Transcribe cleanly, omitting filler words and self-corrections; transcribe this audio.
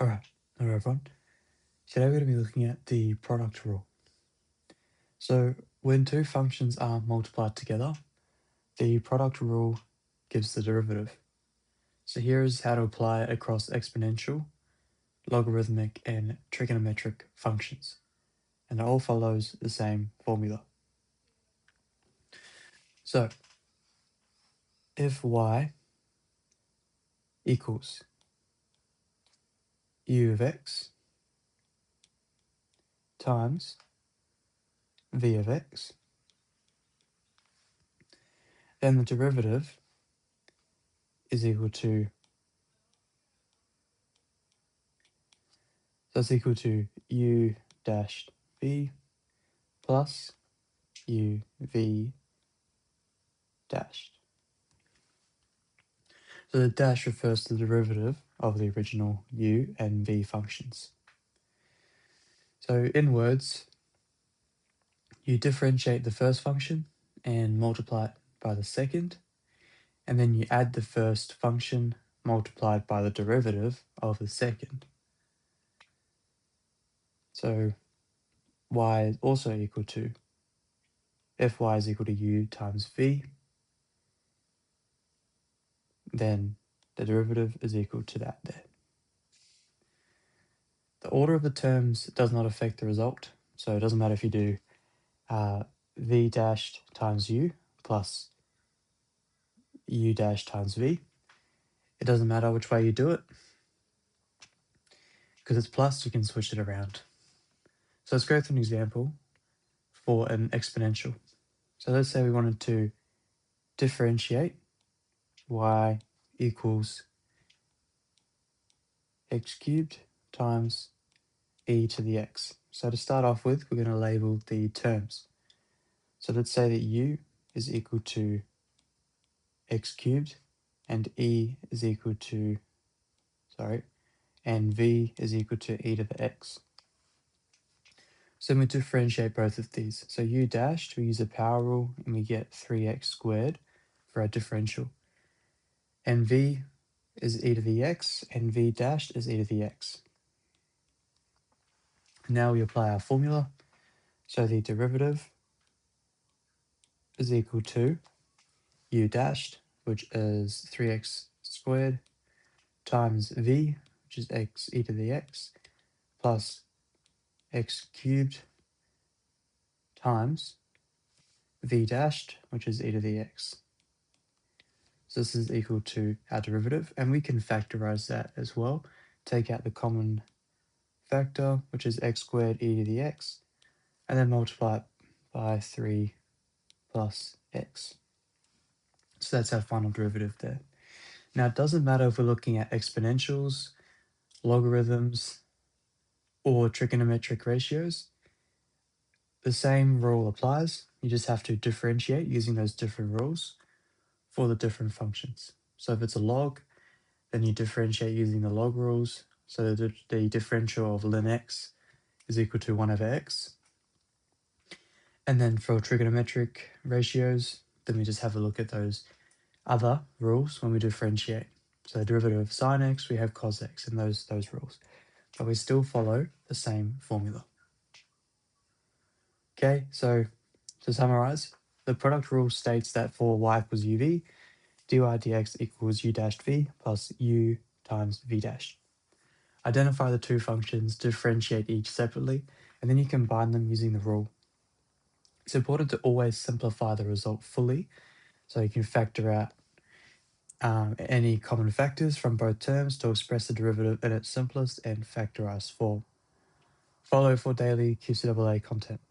Alright, hello everyone. Today we're going to be looking at the product rule. So when two functions are multiplied together, the product rule gives the derivative. So here is how to apply it across exponential, logarithmic, and trigonometric functions. And it all follows the same formula. So if y equals u of x times v of x, then the derivative is equal to, that's equal to u dash v plus u v dashed. So the dash refers to the derivative of the original u and v functions. So in words, you differentiate the first function and multiply it by the second, and then you add the first function multiplied by the derivative of the second. So y is also equal to, if y is equal to u times v, then the derivative is equal to that there. The order of the terms does not affect the result, so it doesn't matter if you do v dashed times u plus u dash times v. It doesn't matter which way you do it. Because it's plus, you can switch it around. So let's go through an example for an exponential. So let's say we wanted to differentiate y equals x cubed times e to the x. So to start off with, we're going to label the terms. So let's say that u is equal to x cubed and e is equal to, and v is equal to e to the x. So we differentiate both of these. So u dashed, we use a power rule and we get 3x squared for our differential. And v is e to the x and v dashed is e to the x. Now we apply our formula. So the derivative is equal to u dashed, which is 3x squared, times v, which is x e to the x, plus x cubed times v dashed, which is e to the x. So this is equal to our derivative, and we can factorize that as well. Take out the common factor, which is x squared e to the x, and then multiply it by 3 plus x. So that's our final derivative there. Now it doesn't matter if we're looking at exponentials, logarithms, or trigonometric ratios. The same rule applies. You just have to differentiate using those different rules for the different functions. So if it's a log, then you differentiate using the log rules. So the differential of ln x is equal to 1 over x. And then for trigonometric ratios, then we just have a look at those other rules when we differentiate. So the derivative of sine x, we have cos x and those rules. But we still follow the same formula. Okay, so to summarize, the product rule states that for y equals uv, dy dx equals u dashed v plus u times v dash. Identify the two functions, differentiate each separately, and then you combine them using the rule. It's important to always simplify the result fully, so you can factor out any common factors from both terms to express the derivative in its simplest and factorized form. Follow for daily QCAA content.